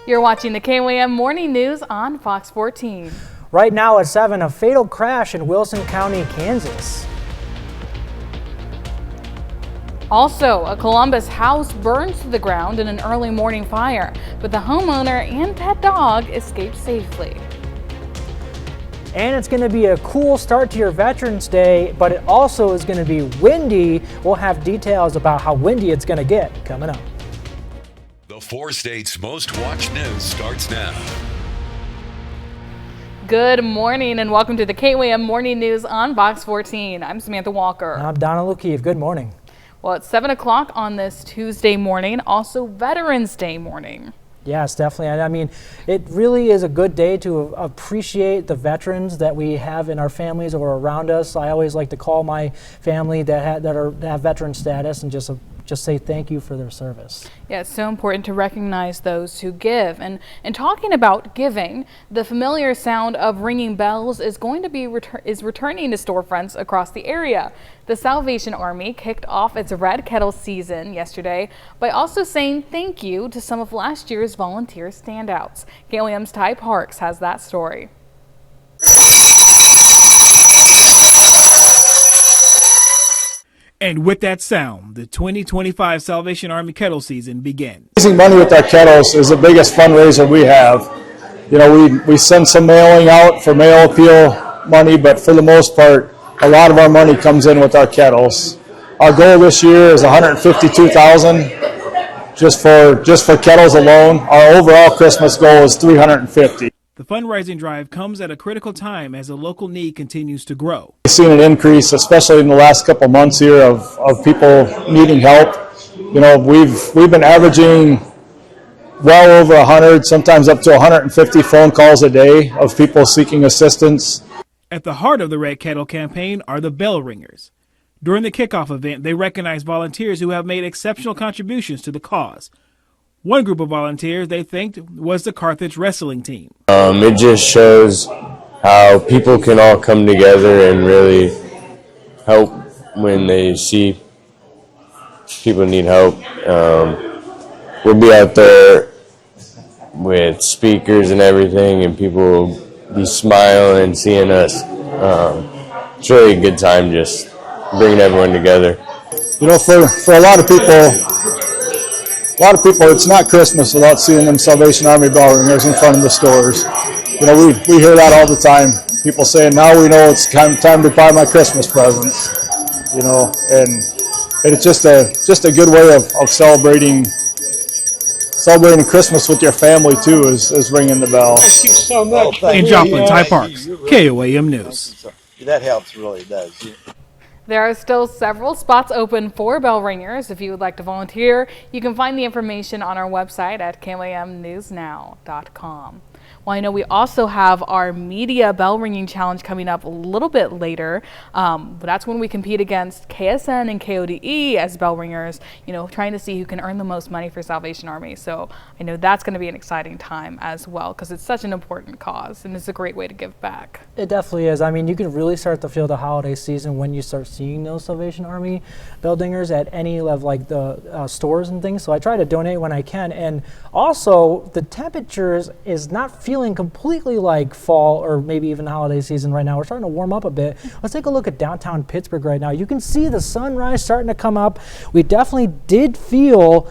You're watching the KOAM Morning News on Fox 14. Right now at 7, a fatal crash in Wilson County, Kansas. Also, a Columbus house burns to the ground in an early morning fire, but the homeowner and pet dog escaped safely. And it's going to be a cool start to your Veterans Day, but it also is going to be windy. We'll have details about how windy it's going to get coming up. The 4 states' most watched news starts now. Good morning and welcome to the KOAM Morning News on Fox 14. I'm Samantha Walker. I'm Donna Lukeev. Good morning. Well, it's 7 o'clock on this Tuesday morning, also Veterans Day morning. Yes, definitely. I mean, it really is a good day to appreciate the veterans that we have in our families or around us. I always like to call my family that have veteran status and just say thank you for their service. Yeah, it's so important to recognize those who give. And talking about giving, the familiar sound of ringing bells is going to be returning to storefronts across the area. The Salvation Army kicked off its Red Kettle season yesterday by also saying thank you to some of last year's volunteer standouts. KOAM's Ty Parks has that story. And with that sound, the 2025 Salvation Army Kettle season begins. Raising money with our kettles is the biggest fundraiser we have. You know, we send some mailing out for mail appeal money, but for the most part, a lot of our money comes in with our kettles. Our goal this year is $152,000 just for kettles alone. Our overall Christmas goal is $350,000. The fundraising drive comes at a critical time as the local need continues to grow. We've seen an increase, especially in the last couple months here, of people needing help. You know, we've been averaging well over 100, sometimes up to 150 phone calls a day of people seeking assistance. At the heart of the Red Kettle campaign are the bell ringers. During the kickoff event, they recognize volunteers who have made exceptional contributions to the cause. One group of volunteers they thanked was the Carthage wrestling team. It just shows how people can all come together and really help when they see people need help. We'll be out there with speakers and everything, and people will be smiling and seeing us. It's really a good time just bringing everyone together. You know, for a lot of people, it's not Christmas without seeing them Salvation Army bell ringers in front of the stores. You know, we hear that all the time. People saying, now we know it's time to buy my Christmas presents. You know, and it's just a good way of celebrating Christmas with your family too, is ringing the bell. Thank you so much. In Joplin, Ty Parks, KOAM News. That helps, really does. There are still several spots open for bell ringers. If you would like to volunteer, you can find the information on our website at KOAMnewsnow.com. Well, I know we also have our media bell ringing challenge coming up a little bit later. But that's when we compete against KSN and KODE as bell ringers, you know, trying to see who can earn the most money for Salvation Army. So I know that's going to be an exciting time as well because it's such an important cause and it's a great way to give back. It definitely is. I mean, you can really start to feel the holiday season when you start seeing those Salvation Army bell dingers at any of like the stores and things. So I try to donate when I can. And also, the temperatures is not feeling completely like fall or maybe even holiday season right now. We're starting to warm up a bit. Let's take a look at downtown Pittsburgh right now. You can see the sunrise starting to come up. We definitely did feel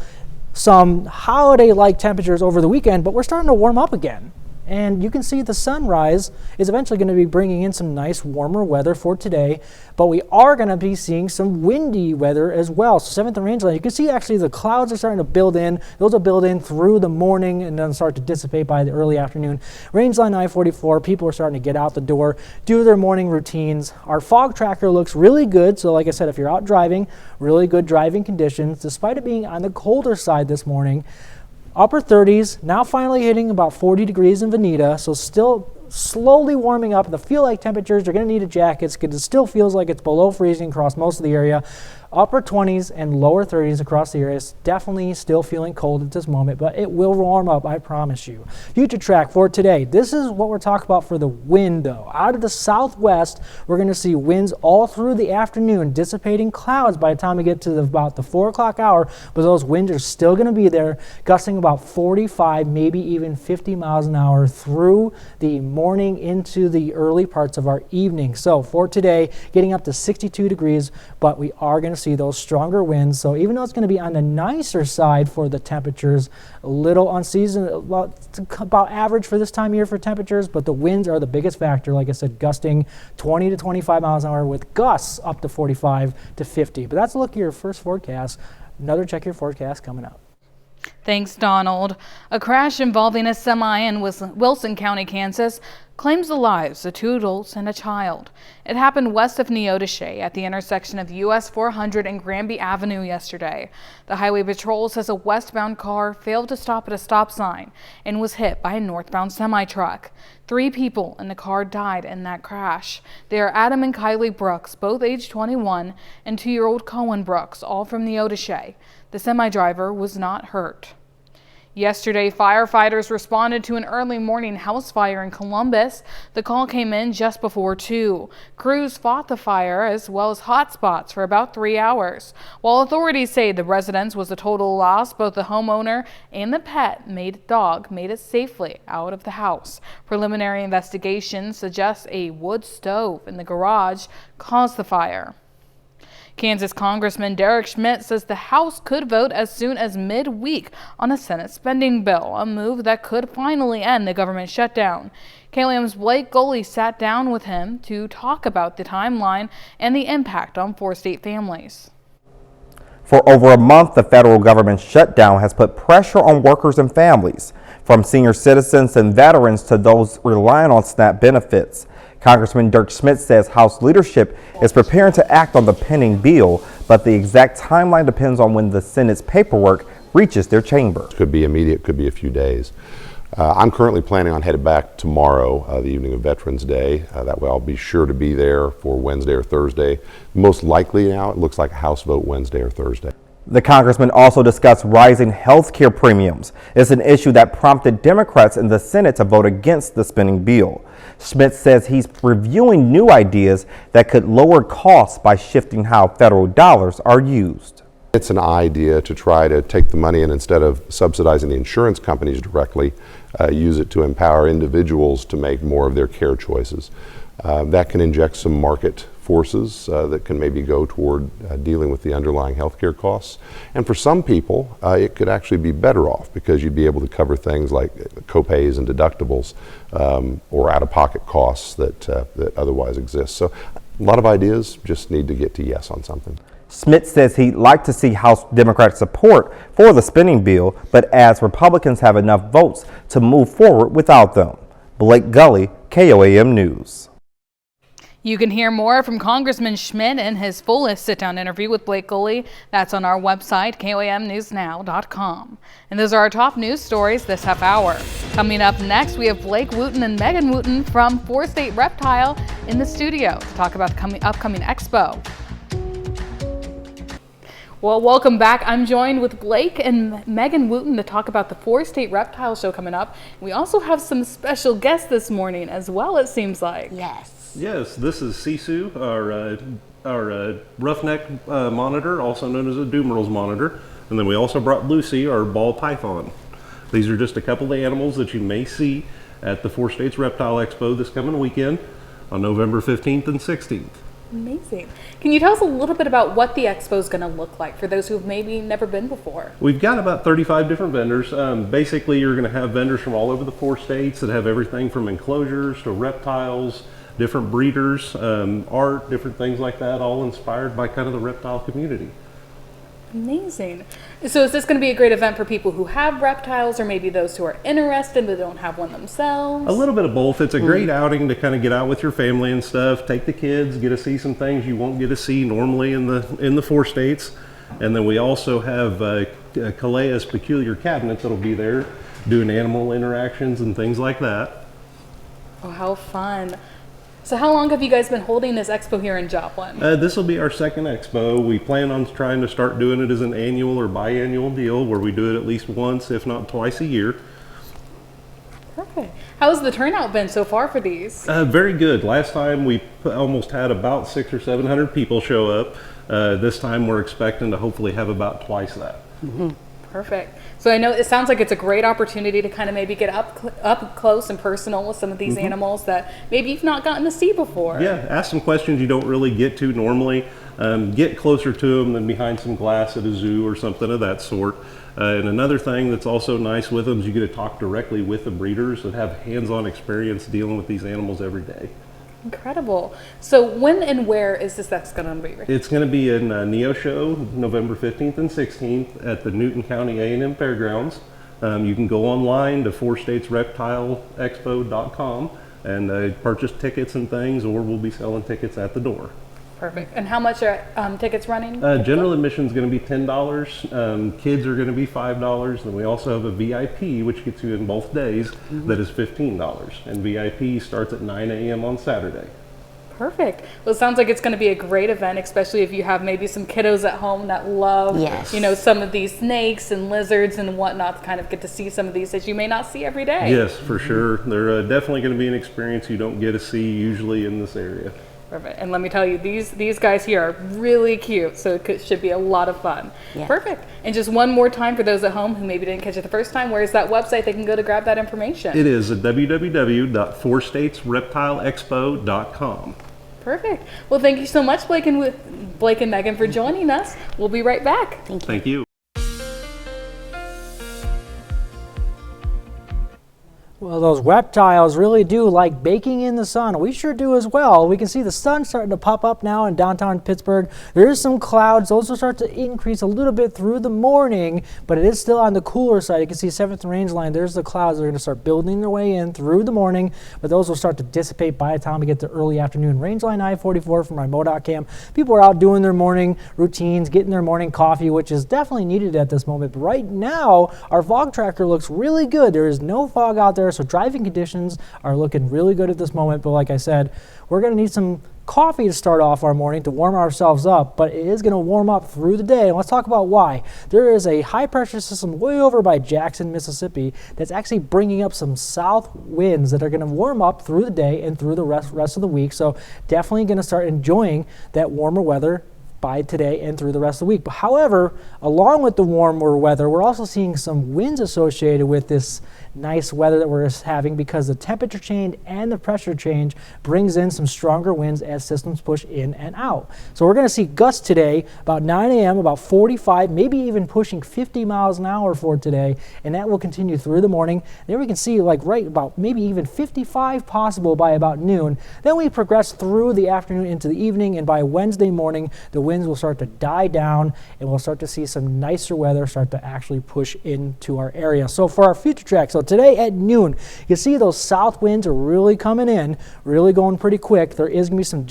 some holiday-like temperatures over the weekend, but we're starting to warm up again. And you can see the sunrise is eventually going to be bringing in some nice warmer weather for today, but we are going to be seeing some windy weather as well. So 7th and Rangeland, you can see actually the clouds are starting to build in. Those will build in through the morning and then start to dissipate by the early afternoon. Rangeline I-44, people are starting to get out the door, do their morning routines. Our fog tracker looks really good. So like I said, if you're out driving, really good driving conditions, despite it being on the colder side this morning. Upper 30s, now finally hitting about 40 degrees in Veneta, so still slowly warming up. The feel like temperatures, you're going to need a jacket because it still feels like it's below freezing across most of the area. upper 20s and lower 30s across the area. It's definitely still feeling cold at this moment, but it will warm up, I promise you. Future track for today. This is what we're talking about for the wind, though. Out of the southwest, we're going to see winds all through the afternoon, dissipating clouds by the time we get to about the 4 o'clock hour, but those winds are still going to be there, gusting about 45, maybe even 50 miles an hour through the morning into the early parts of our evening. So for today, getting up to 62 degrees, but we are going to see those stronger winds. So even though it's going to be on the nicer side for the temperatures, a little unseasonable, about average for this time of year for temperatures, but the winds are the biggest factor. Like I said, gusting 20 to 25 miles an hour with gusts up to 45 to 50. But that's a look at your first forecast. Another check your forecast coming up. Thanks, Donald. A crash involving a semi in Wilson County, Kansas, claims the lives of 2 adults and a child. It happened west of Neodesha at the intersection of US 400 and Granby Avenue yesterday. The Highway Patrol says a westbound car failed to stop at a stop sign and was hit by a northbound semi-truck. 3 people in the car died in that crash. They are Adam and Kylie Brooks, both age 21, and 2-year-old Cohen Brooks, all from Neodesha. The semi-driver was not hurt. Yesterday, firefighters responded to an early morning house fire in Columbus. The call came in just before 2. Crews fought the fire as well as hot spots for about 3 hours. While authorities say the residence was a total loss, both the homeowner and the dog made it safely out of the house. Preliminary investigations suggest a wood stove in the garage caused the fire. Kansas Congressman Derek Schmidt says the House could vote as soon as midweek on a Senate spending bill, a move that could finally end the government shutdown. KOAM's Blake Goley sat down with him to talk about the timeline and the impact on 4-state families. For over a month, the federal government shutdown has put pressure on workers and families, from senior citizens and veterans to those relying on SNAP benefits. Congressman Dirk Schmidt says House leadership is preparing to act on the pending bill, but the exact timeline depends on when the Senate's paperwork reaches their chamber. It could be immediate, could be a few days. I'm currently planning on headed back tomorrow, the evening of Veterans Day. That way I'll be sure to be there for Wednesday or Thursday. Most likely now it looks like a House vote Wednesday or Thursday. The congressman also discussed rising health care premiums. It's an issue that prompted Democrats in the Senate to vote against the spending bill. Schmidt says he's reviewing new ideas that could lower costs by shifting how federal dollars are used. It's an idea to try to take the money and instead of subsidizing the insurance companies directly, use it to empower individuals to make more of their care choices. That can inject some market forces that can maybe go toward dealing with the underlying healthcare costs. And for some people, it could actually be better off because you'd be able to cover things like copays and deductibles or out-of-pocket costs that otherwise exist. So a lot of ideas, just need to get to yes on something. Schmidt says he'd like to see House Democrat support for the spending bill, but as Republicans have enough votes to move forward without them. Blake Gully, KOAM News. You can hear more from Congressman Schmidt in his fullest sit-down interview with Blake Goley. That's on our website, KOAMNewsNow.com. And those are our top news stories this half hour. Coming up next, we have Blake Wooten and Megan Wooten from 4-State Reptile in the studio to talk about the upcoming expo. Well, welcome back. I'm joined with Blake and Megan Wooten to talk about the 4-State Reptile Show coming up. We also have some special guests this morning as well, it seems like. Yes, this is Sisu, our roughneck monitor, also known as a Dumerals monitor. And then we also brought Lucy, our ball python. These are just a couple of animals that you may see at the 4-States Reptile Expo this coming weekend on November 15th and 16th. Amazing. Can you tell us a little bit about what the expo is going to look like for those who've maybe never been before? We've got about 35 different vendors. Basically, you're going to have vendors from all over the 4 states that have everything from enclosures to reptiles, different breeders, art, different things like that, all inspired by kind of the reptile community. Amazing. So is this going to be a great event for people who have reptiles or maybe those who are interested but don't have one themselves? A little bit of both. It's a great outing to kind of get out with your family and stuff, take the kids, get to see some things you won't get to see normally in the 4 states. And then we also have Calais peculiar cabinets that'll be there doing animal interactions and things like that. Oh, how fun. So how long have you guys been holding this expo here in Joplin? This will be our second expo. We plan on trying to start doing it as an annual or biannual deal where we do it at least once, if not twice a year. Perfect. How's the turnout been so far for these? Very good. Last time we almost had about 600 or 700 people show up. This time we're expecting to hopefully have about twice that. Perfect. So I know it sounds like it's a great opportunity to kind of maybe get up close and personal with some of these animals that maybe you've not gotten to see before. Yeah, ask some questions you don't really get to normally. Get closer to them than behind some glass at a zoo or something of that sort. And another thing that's also nice with them is you get to talk directly with the breeders that have hands-on experience dealing with these animals every day. Incredible. So when and where is this that's going to be? It's going to be in Neo Show, November 15th and 16th at the Newton County A&M Fairgrounds. You can go online to fourstatesreptileexpo.com and purchase tickets and things, or we'll be selling tickets at the door. Perfect. And how much are tickets running? General admission is going to be $10. Kids are going to be $5. And we also have a VIP, which gets you in both days, that is $15. And VIP starts at 9 a.m. on Saturday. Perfect. Well, it sounds like it's going to be a great event, especially if you have maybe some kiddos at home that love, you know, some of these snakes and lizards and whatnot, to kind of get to see some of these that you may not see every day. Yes, for sure. They're definitely going to be an experience you don't get to see usually in this area. Perfect. And let me tell you, these guys here are really cute, so it should be a lot of fun. Yeah. Perfect. And just one more time for those at home who maybe didn't catch it the first time, where's that website they can go to grab that information? It is at www.fourstatesreptileexpo.com. Perfect. Well, thank you so much, Blake and Megan, for joining us. We'll be right back. Thank you. Well, those reptiles really do like baking in the sun. We sure do as well. We can see the sun starting to pop up now in downtown Pittsburgh. There is some clouds. Those will start to increase a little bit through the morning, but it is still on the cooler side. You can see 7th range line. There's the clouds. They're going to start building their way in through the morning, but those will start to dissipate by the time we get to early afternoon. Range line I-44 from my MoDOT cam. People are out doing their morning routines, getting their morning coffee, which is definitely needed at this moment. But right now, our fog tracker looks really good. There is no fog out there. So driving conditions are looking really good at this moment. But like I said, we're going to need some coffee to start off our morning to warm ourselves up, but it is going to warm up through the day. And let's talk about why. There is a high pressure system way over by Jackson, Mississippi that's actually bringing up some south winds that are going to warm up through the day and through the rest of the week. So definitely going to start enjoying that warmer weather by today and through the rest of the week. But however, along with the warmer weather, we're also seeing some winds associated with this nice weather that we're having, because the temperature change and the pressure change brings in some stronger winds as systems push in and out. So we're going to see gusts today about 9 a.m., about 45, maybe even pushing 50 miles an hour for today, and that will continue through the morning. Then we can see like right about maybe even 55 possible by about noon. Then we progress through the afternoon into the evening, and by Wednesday morning, the winds will start to die down, and we'll start to see some nicer weather start to actually push into our area. So for our future track, so today at noon, you see those south winds are really coming in, really going pretty quick. There is going to be some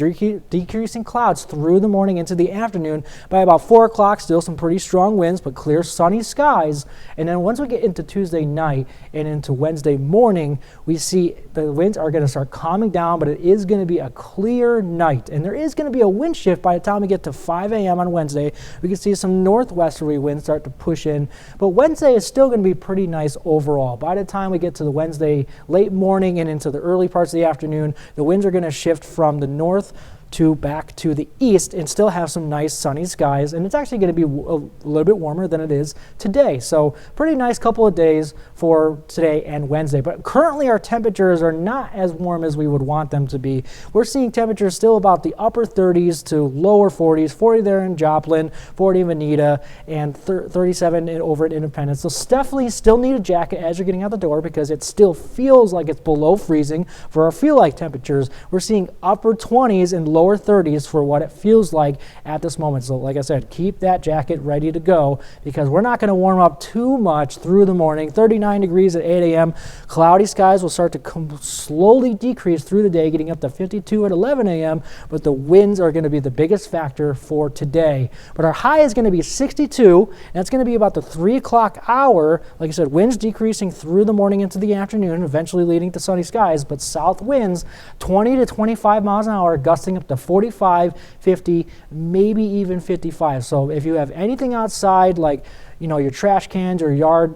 decreasing clouds through the morning into the afternoon. By about 4 o'clock, still some pretty strong winds, but clear sunny skies. And then once we get into Tuesday night and into Wednesday morning, we see the winds are going to start calming down, but it is going to be a clear night. And there is going to be a wind shift by the time we get to 5 a.m. on Wednesday. We can see some northwesterly winds start to push in, but Wednesday is still going to be pretty nice overall. By the time we get to the Wednesday late morning and into the early parts of the afternoon, the winds are going to shift from the north to back to the east and still have some nice sunny skies, and it's actually going to be a little bit warmer than it is today. So pretty nice couple of days for today and Wednesday. But currently our temperatures are not as warm as we would want them to be. We're seeing temperatures still about the upper 30s to lower 40s, 40 there in Joplin, 40 in Veneta, and 37 over at Independence. So definitely still need a jacket as you're getting out the door, because it still feels like it's below freezing for our feel-like temperatures. We're seeing upper 20s and lower lower 30s for what it feels like at this moment. So like I said, keep that jacket ready to go because we're not going to warm up too much through the morning. 39 degrees at 8 a.m. Cloudy skies will start to slowly decrease through the day, getting up to 52 at 11 a.m., but the winds are going to be the biggest factor for today. But our high is going to be 62, and that's going to be about the 3 o'clock hour. Like I said, winds decreasing through the morning into the afternoon, eventually leading to sunny skies, but south winds 20 to 25 miles an hour, gusting up to 45, 50, maybe even 55. So if you have anything outside, like your trash cans or yard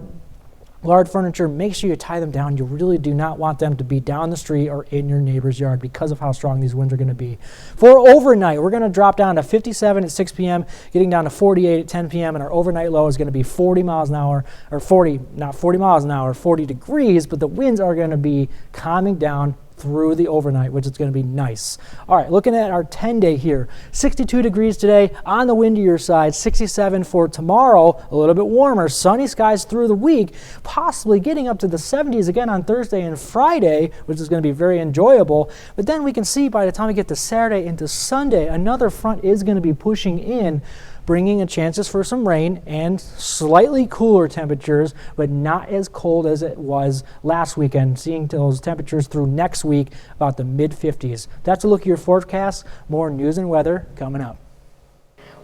furniture, make sure you tie them down. You really do not want them to be down the street or in your neighbor's yard because of how strong these winds are going to be. For overnight, we're going to drop down to 57 at 6 p.m., getting down to 48 at 10 p.m., and our overnight low is going to be 40 miles an hour, or 40, not 40 miles an hour, 40 degrees, but the winds are going to be calming down through the overnight, which is going to be nice. All right, looking at our 10-day here, 62 degrees today on the windier side, 67 for tomorrow, a little bit warmer, sunny skies through the week, possibly getting up to the 70s again on Thursday and Friday, which is going to be very enjoyable. But then we can see by the time we get to Saturday into Sunday, another front is going to be pushing in, bringing in chances for some rain and slightly cooler temperatures, but not as cold as it was last weekend, seeing those temperatures through next week about the mid-50s. That's a look at your forecast. More news and weather coming up.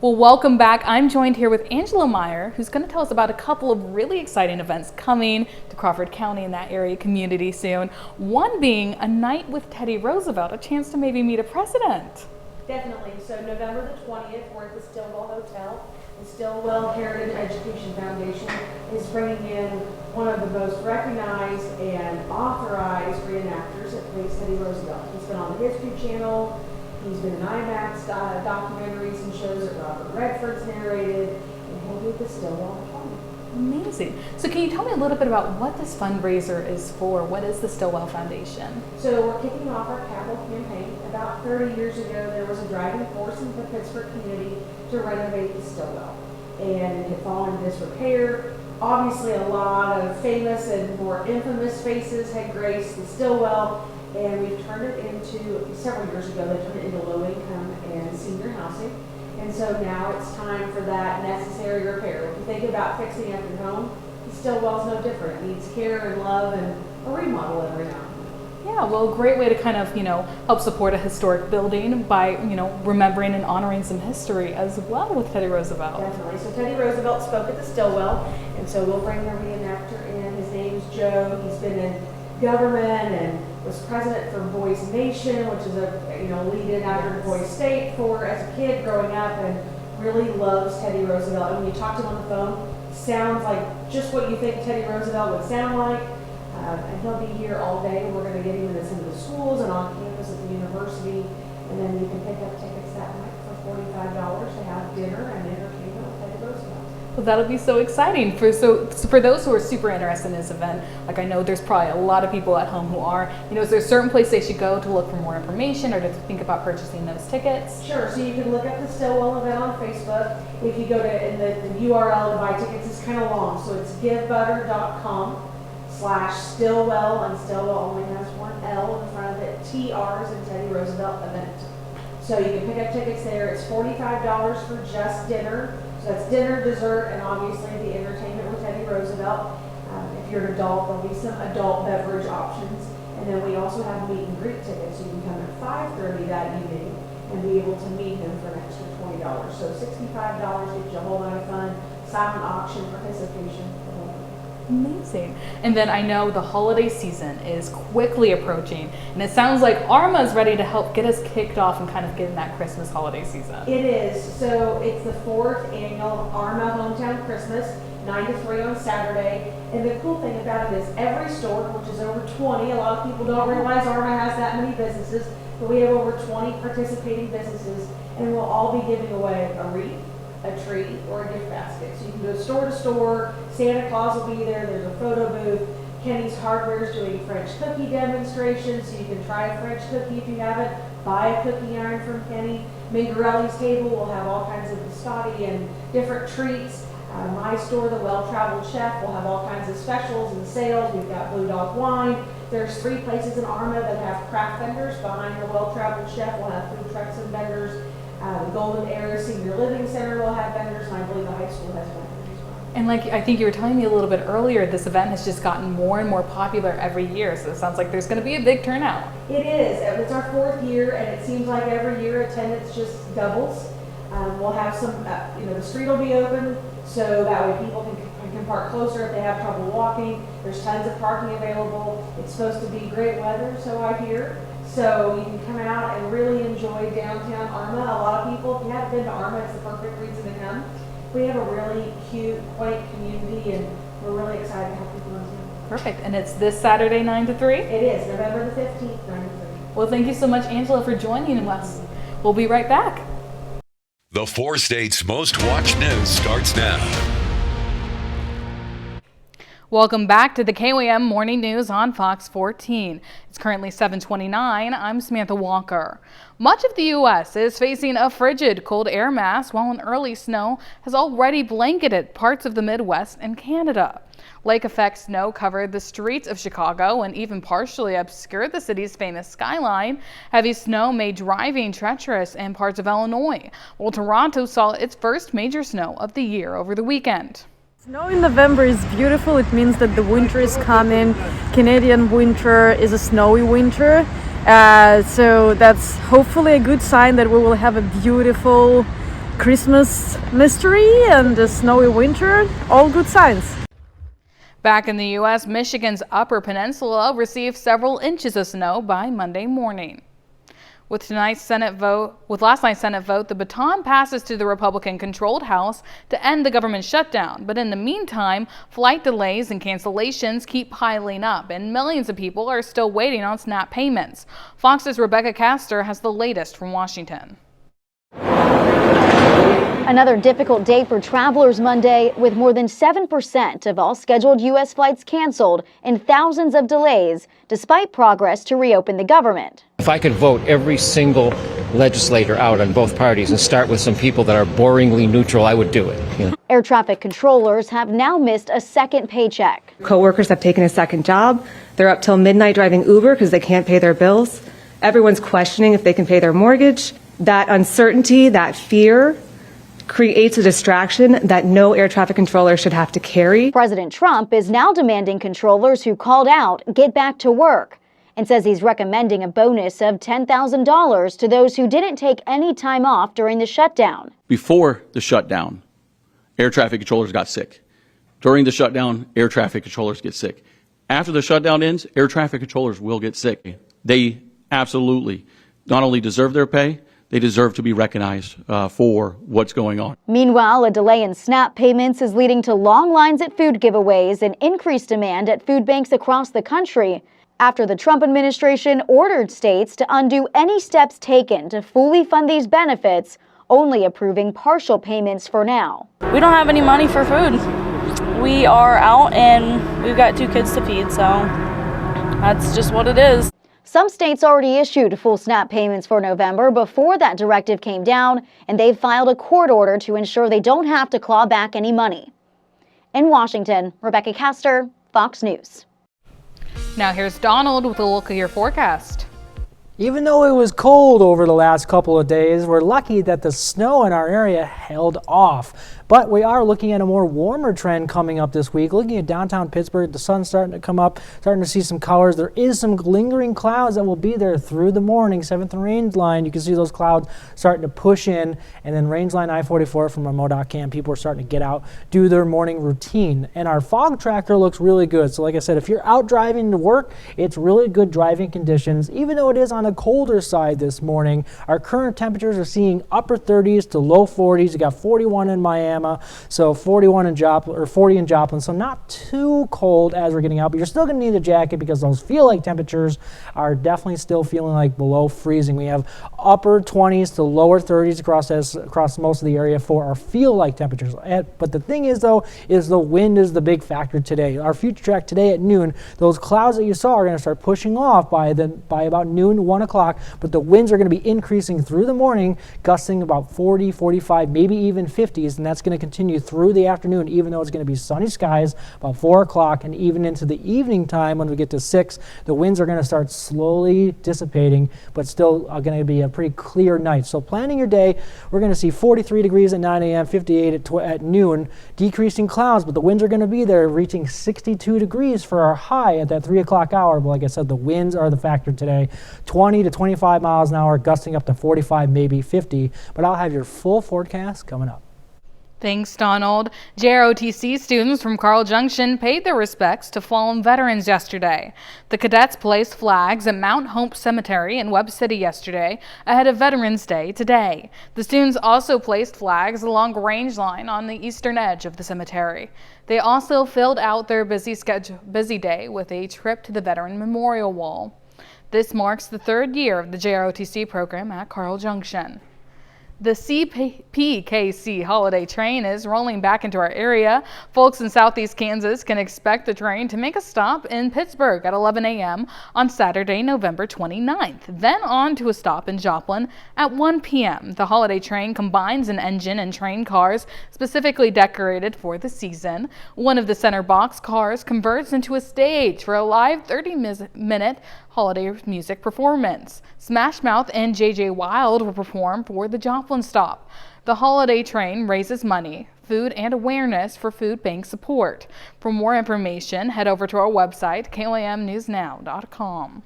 Well, welcome back. I'm joined here with Angela Meyer, who's going to tell us about a couple of really exciting events coming to Crawford County and that area community soon. One being a night with Teddy Roosevelt, a chance to maybe meet a president. Definitely. So November the 20th, we're at the Stillwell Hotel. The Stillwell Heritage Education Foundation is bringing in one of the most recognized and authorized reenactors that plays Teddy Roosevelt. He's been on the History Channel. He's been in IMAX documentaries and shows that Robert Redford's narrated, and he'll be at the Stillwell Hotel. Amazing. So can you tell me a little bit about what this fundraiser is for? What is the Stillwell Foundation? So we're kicking off our capital campaign. About 30 years ago, there was a driving force in the Pittsburgh community to renovate the Stillwell. And it had fallen in disrepair. Obviously, a lot of famous and more infamous faces had graced the Stillwell, and we've turned it into, several years ago, they turned it into low-income and senior housing. And so now it's time for that necessary repair. If you think about fixing up your home, the Stillwell's no different. It needs care and love and a remodel every now and then. Yeah, well, a great way to kind of, help support a historic building by, remembering and honoring some history as well with Teddy Roosevelt. Definitely. So Teddy Roosevelt spoke at the Stillwell, and so we'll bring the reenactor in. His name's Joe. He's been in government and was president for Boys Nation, which is a lead-in after Boys State for as a kid growing up, and really loves Teddy Roosevelt. And when you talk to him on the phone, sounds like just what you think Teddy Roosevelt would sound like. And he'll be here all day. We're going to get him in some of the schools and on campus at the university, and then you can pick up tickets that night for $45 to have dinner and entertainment with Teddy Roosevelt. Well, that'll be so exciting. For those who are super interested in this event, like I know there's probably a lot of people at home who are, is there a certain place they should go to look for more information or to think about purchasing those tickets? Sure. So you can look up the Stillwell event on Facebook. If you go to, and the URL to buy tickets is kind of long, so it's givebutter.com/Stillwell, and Stillwell only has one L in front of it. TR's and Teddy Roosevelt event. So you can pick up tickets there. It's $45 for just dinner. So that's dinner, dessert, and obviously the entertainment with Teddy Roosevelt. If you're an adult, there'll be some adult beverage options. And then we also have meet and greet tickets. You can come at 5:30 that evening and be able to meet him for an extra $20. So $65 gets you a whole lot of fun. Silent auction participation. Amazing. And then I know the holiday season is quickly approaching, and it sounds like ARMA is ready to help get us kicked off and kind of get in that Christmas holiday season. It is. So it's the 4th annual ARMA Hometown Christmas, 9 to 3 on Saturday. And the cool thing about it is every store, which is over 20, a lot of people don't realize ARMA has that many businesses, but we have over 20 participating businesses, and we'll all be giving away a wreath, a tree, or a gift basket. So you can go store to store. Santa Claus will be there. There's a photo booth. Kenny's Hardware is doing French cookie demonstrations, so you can try a French cookie if you haven't. Buy a cookie iron from Kenny. Mingarelli's table will have all kinds of biscotti and different treats. My store, the Well-Traveled Chef, will have all kinds of specials and sales. We've got Blue Dog Wine. There's 3 places in Arma that have craft vendors. Behind the Well-Traveled Chef, we'll have food trucks and vendors. The Golden Era Senior Living Center will have vendors, and I believe the high school has vendors as well. And like I think you were telling me a little bit earlier, this event has just gotten more and more popular every year. So it sounds like there's going to be a big turnout. It is. It's our 4th year, and it seems like every year attendance just doubles. We'll have some, the street will be open, so that way people can park closer if they have trouble walking. There's tons of parking available. It's supposed to be great weather, so I hear. So you can come out and really enjoy downtown Arma. A lot of people, if you haven't been to Arma, it's the perfect reason to come. We have a really cute, quaint community, and we're really excited to have people in town. Perfect. And it's this Saturday, 9 to 3? It is, November the 15th, 9 to 3. Well, thank you so much, Angela, for joining us. We'll be right back. The 4 states' most watched news starts now. Welcome back to the KOAM Morning News on Fox 14. It's currently 7:29. I'm Samantha Walker. Much of the U.S. is facing a frigid cold air mass, while an early snow has already blanketed parts of the Midwest and Canada. Lake-effect snow covered the streets of Chicago and even partially obscured the city's famous skyline. Heavy snow made driving treacherous in parts of Illinois, while Toronto saw its first major snow of the year over the weekend. Snow in November is beautiful. It means that the winter is coming. Canadian winter is a snowy winter. So that's hopefully a good sign that we will have a beautiful Christmas mystery and a snowy winter. All good signs. Back in the U.S., Michigan's Upper Peninsula received several inches of snow by Monday morning. With last night's Senate vote, the baton passes to the Republican-controlled House to end the government shutdown. But in the meantime, flight delays and cancellations keep piling up, and millions of people are still waiting on SNAP payments. Fox's Rebecca Castor has the latest from Washington. Another difficult day for travelers Monday, with more than 7% of all scheduled U.S. flights canceled and thousands of delays, despite progress to reopen the government. If I could vote every single legislator out on both parties and start with some people that are boringly neutral, I would do it. Air traffic controllers have now missed a second paycheck. Coworkers have taken a second job. They're up till midnight driving Uber because they can't pay their bills. Everyone's questioning if they can pay their mortgage. That uncertainty, that fear, creates a distraction that no air traffic controller should have to carry. President Trump is now demanding controllers who called out get back to work, and says he's recommending a bonus of $10,000 to those who didn't take any time off during the shutdown. Before the shutdown, air traffic controllers got sick. During the shutdown, air traffic controllers get sick. After the shutdown ends, air traffic controllers will get sick. They absolutely not only deserve their pay, they deserve to be recognized for what's going on. Meanwhile, a delay in SNAP payments is leading to long lines at food giveaways and increased demand at food banks across the country, after the Trump administration ordered states to undo any steps taken to fully fund these benefits, only approving partial payments for now. We don't have any money for food. We are out and we've got 2 kids to feed, so that's just what it is. Some states already issued full SNAP payments for November before that directive came down, and they've filed a court order to ensure they don't have to claw back any money. In Washington, Rebecca Castor, Fox News. Now here's Donald with a look at your forecast. Even though it was cold over the last couple of days, we're lucky that the snow in our area held off. But we are looking at a more warmer trend coming up this week. Looking at downtown Pittsburgh, the sun's starting to come up, starting to see some colors. There is some lingering clouds that will be there through the morning. 7th and range line, you can see those clouds starting to push in. And then range line I-44 from our MoDOT camp, people are starting to get out, do their morning routine. And our fog tracker looks really good. So like I said, if you're out driving to work, it's really good driving conditions. Even though it is on the colder side this morning, our current temperatures are seeing upper 30s to low 40s. You got 41 in Miami, so 41 in Joplin, or 40 in Joplin, so not too cold as we're getting out, but you're still going to need a jacket because those feel-like temperatures are definitely still feeling like below freezing. We have upper 20s to lower 30s across most of the area for our feel-like temperatures. But the thing is, though, is the wind is the big factor today. Our future track today at noon, those clouds that you saw are going to start pushing off by about noon, 1 o'clock, but the winds are going to be increasing through the morning, gusting about 40, 45, maybe maybe even 50s, and that's going to continue through the afternoon, even though it's going to be sunny skies about 4 o'clock, and even into the evening time when we get to 6, the winds are going to start slowly dissipating, but still going to be a pretty clear night. So planning your day, we're going to see 43 degrees at 9 a.m., 58 at noon, decreasing clouds, but the winds are going to be there, reaching 62 degrees for our high at that 3 o'clock hour. But like I said, the winds are the factor today. 20 to 25 miles an hour, gusting up to 45, maybe 50. But I'll have your full forecast coming up. Thanks, Donald. JROTC students from Carl Junction paid their respects to fallen veterans yesterday. The cadets placed flags at Mount Hope Cemetery in Webb City yesterday ahead of Veterans Day today. The students also placed flags along the range line on the eastern edge of the cemetery. They also filled out their busy day with a trip to the Veteran Memorial Wall. This marks the 3rd year of the JROTC program at Carl Junction. The CPKC holiday train is rolling back into our area. Folks in southeast Kansas can expect the train to make a stop in Pittsburgh at 11 a.m. on Saturday, November 29th, then on to a stop in Joplin at 1 p.m. The holiday train combines an engine and train cars specifically decorated for the season. One of the center box cars converts into a stage for a live 30-minute holiday music performance. Smash Mouth and J.J. Wild will perform for the Joplin stop. The holiday train raises money, food, and awareness for food bank support. For more information, head over to our website, KLAMnewsnow.com.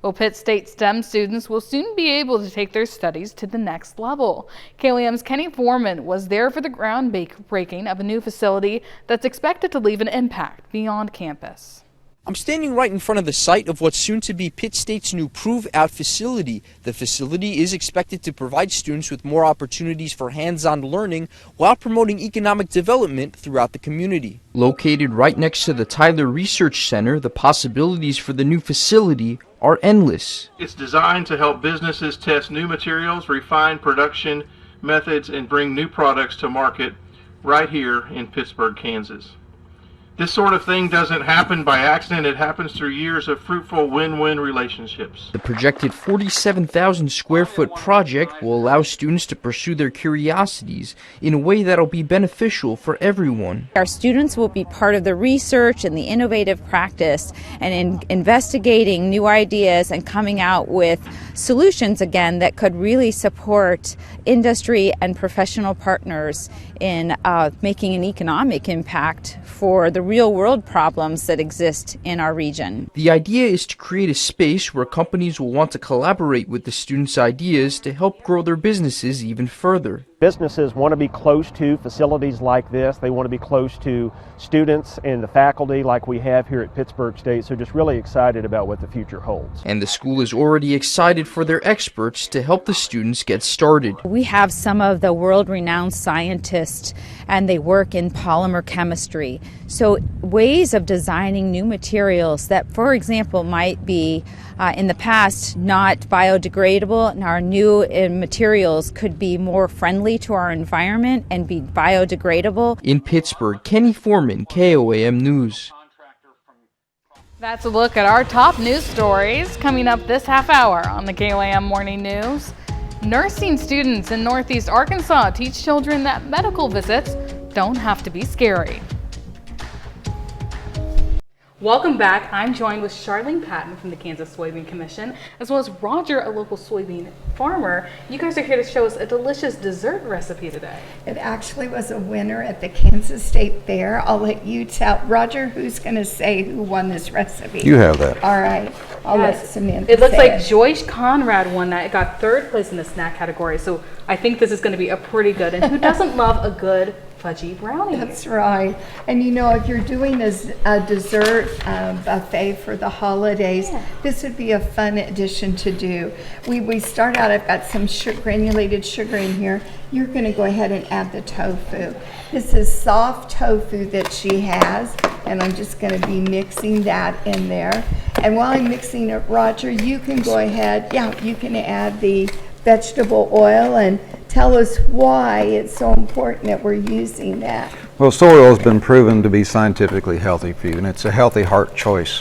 Well, Pitt State STEM students will soon be able to take their studies to the next level. KLAM's Kenny Foreman was there for the groundbreaking of a new facility that's expected to leave an impact beyond campus. I'm standing right in front of the site of what's soon to be Pitt State's new Prove Out facility. The facility is expected to provide students with more opportunities for hands-on learning while promoting economic development throughout the community. Located right next to the Tyler Research Center, the possibilities for the new facility are endless. It's designed to help businesses test new materials, refine production methods, and bring new products to market right here in Pittsburgh, Kansas. This sort of thing doesn't happen by accident. It happens through years of fruitful win-win relationships. The projected 47,000 square foot project will allow students to pursue their curiosities in a way that'll be beneficial for everyone. Our students will be part of the research and the innovative practice and in investigating new ideas and coming out with solutions again that could really support industry and professional partners in making an economic impact for the real world problems that exist in our region. The idea is to create a space where companies will want to collaborate with the students' ideas to help grow their businesses even further. Businesses want to be close to facilities like this. They want to be close to students and the faculty like we have here at Pittsburgh State. So just really excited about what the future holds. And the school is already excited for their experts to help the students get started. We have some of the world-renowned scientists and they work in polymer chemistry. So ways of designing new materials that, for example, might be in the past not biodegradable, and our new materials could be more friendly to our environment and be biodegradable. In Pittsburgh, Kenny Foreman, KOAM News. That's a look at our top news stories coming up this half hour on the KLAM Morning News. Nursing students in Northeast Arkansas teach children that medical visits don't have to be scary. Welcome back. I'm joined with Charlene Patton from the Kansas Soybean Commission, as well as Roger, a local soybean farmer. You guys are here to show us a delicious dessert recipe today. It actually was a winner at the Kansas State Fair. I'll let you tell. Roger, who's going to say who won this recipe? You have that. All right. I'll let Samantha It looks say like Joyce Conrad won that. It got 3rd place in the snack category, so I think this is going to be a pretty good. And who doesn't love a good fudgy brownie? That's right. And you know, if you're doing a dessert buffet for the holidays, this would be a fun addition to do. We start out, I've got some granulated sugar in here. You're going to go ahead and add the tofu. This is soft tofu that she has, and I'm just going to be mixing that in there. And while I'm mixing it, Roger, you can go ahead, you can add the vegetable oil and tell us why it's so important that we're using that. Well, soy oil has been proven to be scientifically healthy for you, and it's a healthy heart choice.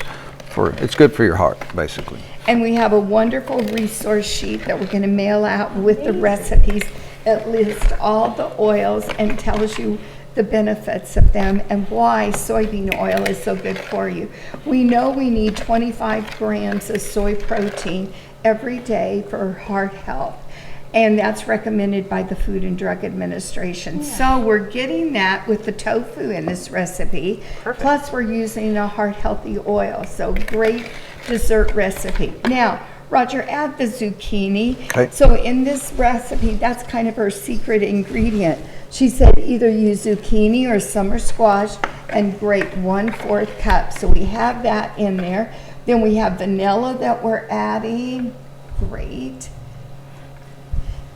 It's good for your heart, basically. And we have a wonderful resource sheet that we're going to mail out with the recipes. It lists all the oils and tells you the benefits of them and why soybean oil is so good for you. We know we need 25 grams of soy protein every day for heart health, and that's recommended by the Food and Drug Administration. So we're getting that with the tofu in this recipe. Plus we're using a heart healthy oil. So great dessert recipe. Now, Roger, add the zucchini. Okay. So in this recipe, that's kind of her secret ingredient. She said either use zucchini or summer squash and grate 1/4 cup. So we have that in there. Then we have vanilla that we're adding. Great.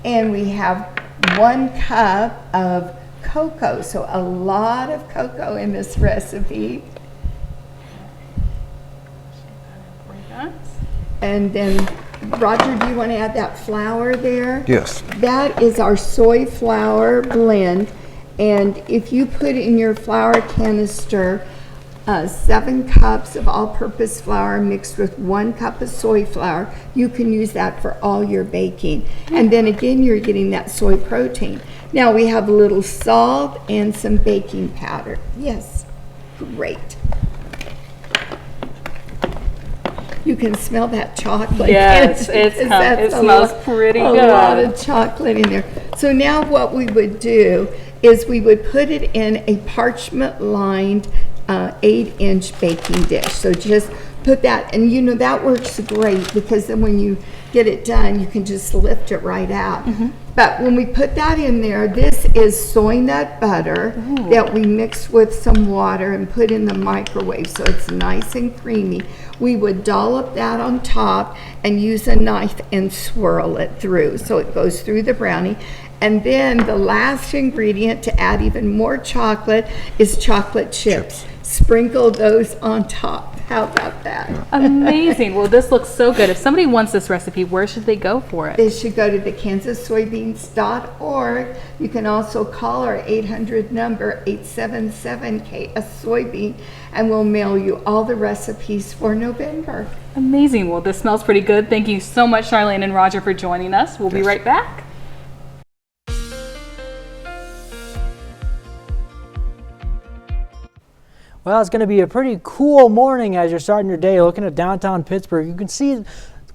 And we have 1 cup of cocoa. So a lot of cocoa in this recipe. And then, Roger, do you want to add that flour there? Yes. That is our soy flour blend. And if you put in your flour canister 7 cups of all-purpose flour mixed with 1 cup of soy flour, you can use that for all your baking. And then again, you're getting that soy protein. Now we have a little salt and some baking powder. Yes, great. You can smell that chocolate. Yes, it smells pretty good. A lot of chocolate in there. So now what we would do is we would put it in a parchment-lined 8-inch baking dish. So just put that, and you know that works great because then when you get it done, you can just lift it right out. But when we put that in there, this is soy nut butter that we mix with some water and put in the microwave so it's nice and creamy. We would dollop that on top and use a knife and swirl it through so it goes through the brownie. And then the last ingredient to add even more chocolate is chocolate chips. Sprinkle those on top. How about that? Amazing. Well, this looks so good. If somebody wants this recipe, where should they go for it? They should go to the kansassoybeans.org. You can also call our 800 number, 877-KS-SOYBEAN, and we'll mail you all the recipes for November. Amazing. Well, this smells pretty good. Thank you so much, Charlene and Roger, for joining us. We'll be right back. Well, it's going to be a pretty cool morning as you're starting your day looking at downtown Pittsburgh. You can see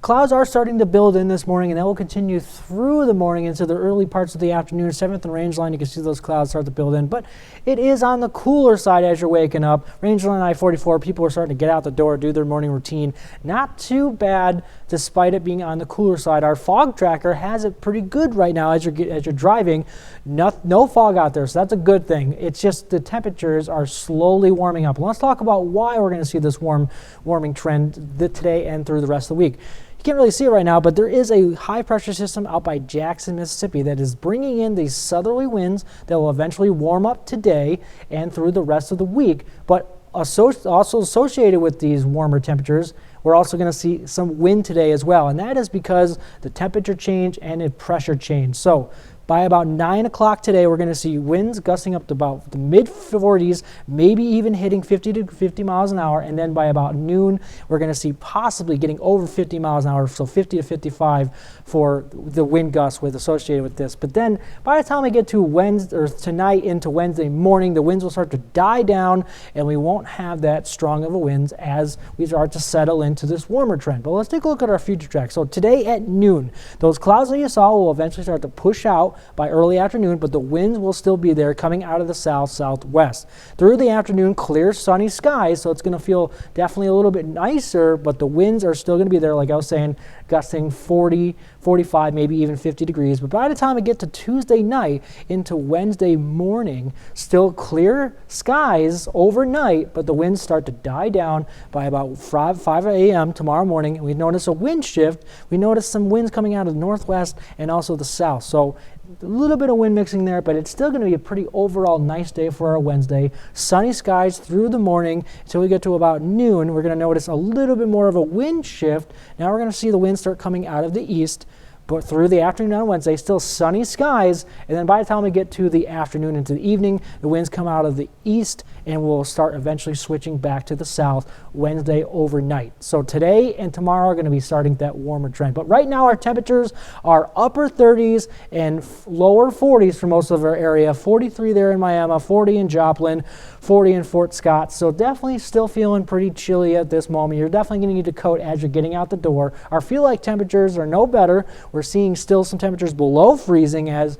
clouds are starting to build in this morning, and that will continue through the morning into the early parts of the afternoon. 7th and Rangeline, you can see those clouds start to build in. But it is on the cooler side as you're waking up. Rangeline I-44, people are starting to get out the door, do their morning routine. Not too bad, despite it being on the cooler side. Our fog tracker has it pretty good right now as you're driving. No fog out there, so that's a good thing. It's just the temperatures are slowly warming up. Let's talk about why we're going to see this warming trend today and through the rest of the week. You can't really see it right now, but there is a high pressure system out by Jackson, Mississippi that is bringing in these southerly winds that will eventually warm up today and through the rest of the week. But also associated with these warmer temperatures, we're also going to see some wind today as well. And that is because the temperature change and the pressure change. So by about 9 o'clock today, we're going to see winds gusting up to about the mid-40s, maybe even hitting 50 to 50 miles an hour. And then by about noon, we're going to see possibly getting over 50 miles an hour, so 50 to 55 for the wind gusts associated with this. But then by the time we get to Wednesday or tonight into Wednesday morning, the winds will start to die down, and we won't have that strong of a winds as we start to settle into this warmer trend. But let's take a look at our future track. So today at noon, those clouds that you saw will eventually start to push out by early afternoon, but the winds will still be there coming out of the southwest. Through the afternoon, clear sunny skies, so it's going to feel definitely a little bit nicer, but the winds are still going to be there, like I was saying, gusting 40, 45, maybe even 50 degrees. But by the time we get to Tuesday night into Wednesday morning, still clear skies overnight, but the winds start to die down by about 5 a.m. tomorrow morning. And we notice a wind shift. We notice some winds coming out of the northwest and also the south. So a little bit of wind mixing there, but it's still going to be a pretty overall nice day for our Wednesday. Sunny skies through the morning until we get to about noon. We're going to notice a little bit more of a wind shift. Now we're going to see the winds start coming out of the east. But through the afternoon on Wednesday, still sunny skies, and then by the time we get to the afternoon into the evening, the winds come out of the east and will start eventually switching back to the south Wednesday overnight. So today and tomorrow are going to be starting that warmer trend. But right now our temperatures are upper 30s and lower 40s for most of our area. 43 there in Miami, 40 in Joplin, 40 in Fort Scott. So definitely still feeling pretty chilly at this moment. You're definitely going to need a coat as you're getting out the door. Our feel-like temperatures are no better. We're seeing still some temperatures below freezing as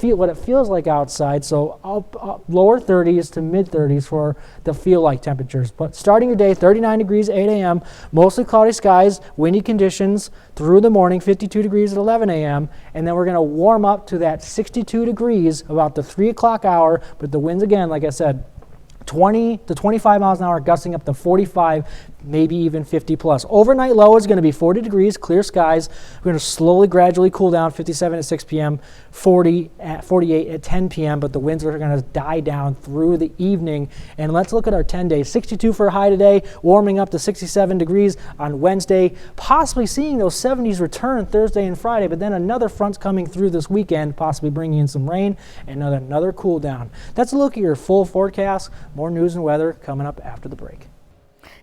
what it feels like outside. So up lower 30s to mid 30s for the feel-like temperatures. But starting your day, 39 degrees, 8 a.m., mostly cloudy skies, windy conditions through the morning, 52 degrees at 11 a.m., and then we're going to warm up to that 62 degrees about the 3 o'clock hour. But the winds again, like I said, 20 to 25 miles an hour, gusting up to 45, maybe even 50 plus. Overnight low is going to be 40 degrees, clear skies. We're going to slowly, gradually cool down, 57 at 6 p.m., 48 at 10 p.m., but the winds are going to die down through the evening. And let's look at our 10 days. 62 for a high today, warming up to 67 degrees on Wednesday, possibly seeing those 70s return Thursday and Friday, but then another front's coming through this weekend, possibly bringing in some rain and another cool down. That's a look at your full forecast. More news and weather coming up after the break.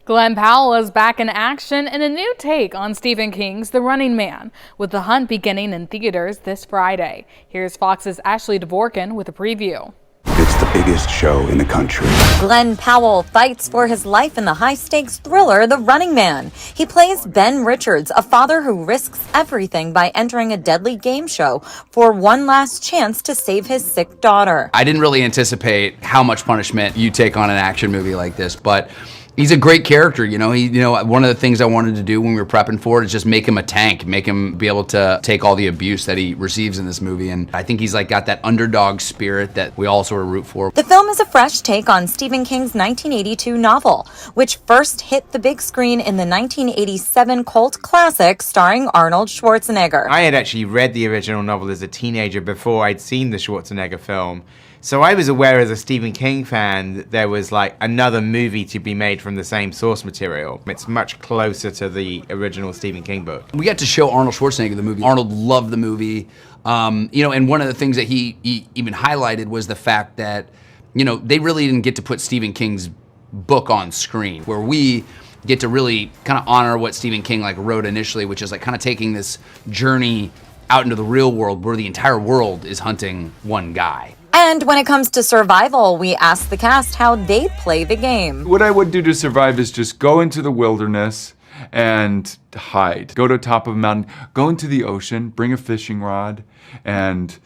Glenn Powell is back in action in a new take on Stephen King's The Running Man, with The Hunt beginning in theaters this Friday. Here's Fox's Ashley Dvorkin with a preview. It's the biggest show in the country. Glenn Powell fights for his life in the high-stakes thriller The Running Man. He plays Ben Richards, a father who risks everything by entering a deadly game show for one last chance to save his sick daughter. I didn't really anticipate how much punishment you take on an action movie like this, but he's a great character, one of the things I wanted to do when we were prepping for it is just make him a tank, make him be able to take all the abuse that he receives in this movie. And I think he's got that underdog spirit that we all sort of root for. The film is a fresh take on Stephen King's 1982 novel, which first hit the big screen in the 1987 cult classic starring Arnold Schwarzenegger. I had actually read the original novel as a teenager before I'd seen the Schwarzenegger film. So I was aware as a Stephen King fan that there was another movie to be made from the same source material. It's much closer to the original Stephen King book. We got to show Arnold Schwarzenegger the movie. Arnold loved the movie. And one of the things that he even highlighted was the fact that, they really didn't get to put Stephen King's book on screen, where we get to really kind of honor what Stephen King wrote initially, which is kind of taking this journey out into the real world where the entire world is hunting one guy. And when it comes to survival, we asked the cast how they play the game. What I would do to survive is just go into the wilderness and hide. Go to the top of a mountain, go into the ocean, bring a fishing rod, and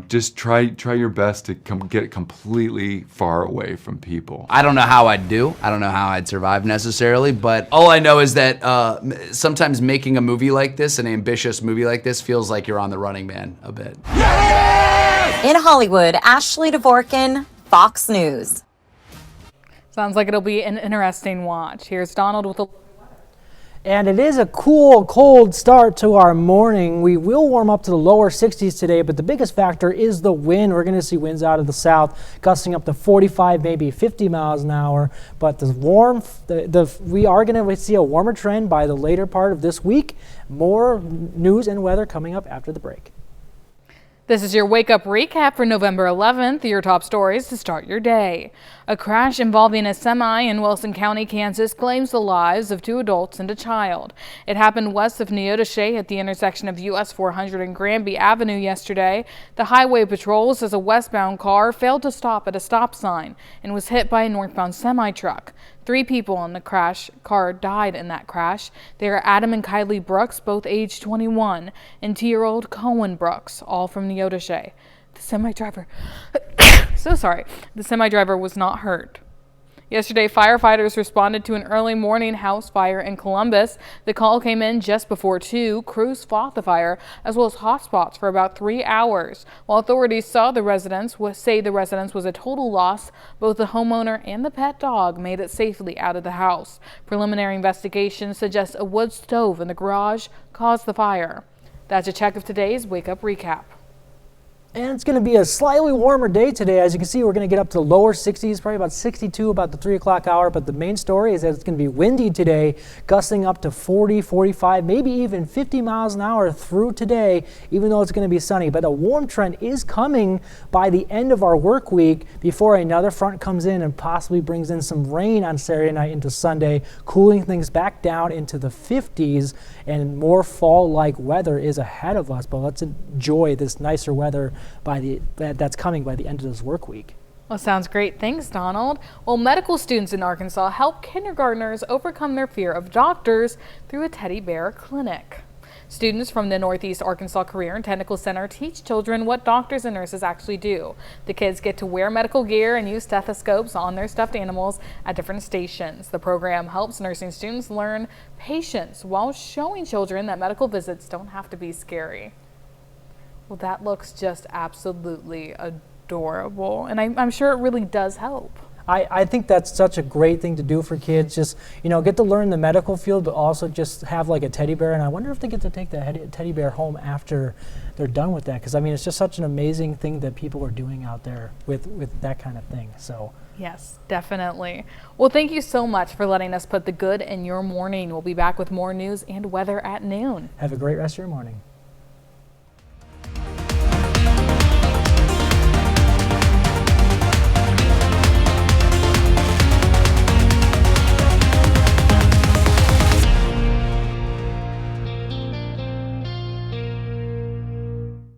just try your best to get completely far away from people. I don't know how I'd do. I don't know how I'd survive necessarily, but all I know is that sometimes making a movie like this, an ambitious movie like this, feels like you're on The Running Man a bit. In Hollywood, Ashley Dvorkin, Fox News. Sounds like it'll be an interesting watch. Here's Donald with a... And it is a cool, cold start to our morning. We will warm up to the lower 60s today, but the biggest factor is the wind. We're going to see winds out of the south gusting up to 45, maybe 50 miles an hour. But the warmth, we are going to see a warmer trend by the later part of this week. More news and weather coming up after the break. This is your Wake Up Recap for November 11th, your top stories to start your day. A crash involving a semi in Wilson County, Kansas claims the lives of 2 adults and a child. It happened west of Neodesha at the intersection of US 400 and Granby Avenue yesterday. The highway patrol says a westbound car failed to stop at a stop sign and was hit by a northbound semi-truck. 3 people in the car died in that crash. They are Adam and Kylie Brooks, both age 21, and 2-year-old Cohen Brooks, all from Neodesha. The semi-driver, the semi-driver was not hurt. Yesterday, firefighters responded to an early morning house fire in Columbus. The call came in just before 2. Crews fought the fire as well as hotspots for about 3 hours. While authorities say the residence was a total loss, both the homeowner and the pet dog made it safely out of the house. Preliminary investigation suggests a wood stove in the garage caused the fire. That's a check of today's Wake Up Recap. And it's going to be a slightly warmer day today. As you can see, we're going to get up to the lower 60s, probably about 62 about the 3 o'clock hour. But the main story is that it's going to be windy today, gusting up to 40, 45, maybe even 50 miles an hour through today, even though it's going to be sunny. But a warm trend is coming by the end of our work week before another front comes in and possibly brings in some rain on Saturday night into Sunday, cooling things back down into the 50s, and more fall-like weather is ahead of us. But let's enjoy this nicer weather that's coming by the end of this work week. Well, sounds great. Thanks, Donald. Well, medical students in Arkansas help kindergartners overcome their fear of doctors through a teddy bear clinic. Students from the Northeast Arkansas Career and Technical Center teach children what doctors and nurses actually do. The kids get to wear medical gear and use stethoscopes on their stuffed animals at different stations. The program helps nursing students learn patience while showing children that medical visits don't have to be scary. Well, that looks just absolutely adorable, and I'm sure it really does help. I think that's such a great thing to do for kids. Just, get to learn the medical field, but also just have like a teddy bear. And I wonder if they get to take the teddy bear home after they're done with that. Because, it's just such an amazing thing that people are doing out there with that kind of thing. So. Yes, definitely. Well, thank you so much for letting us put the good in your morning. We'll be back with more news and weather at noon. Have a great rest of your morning.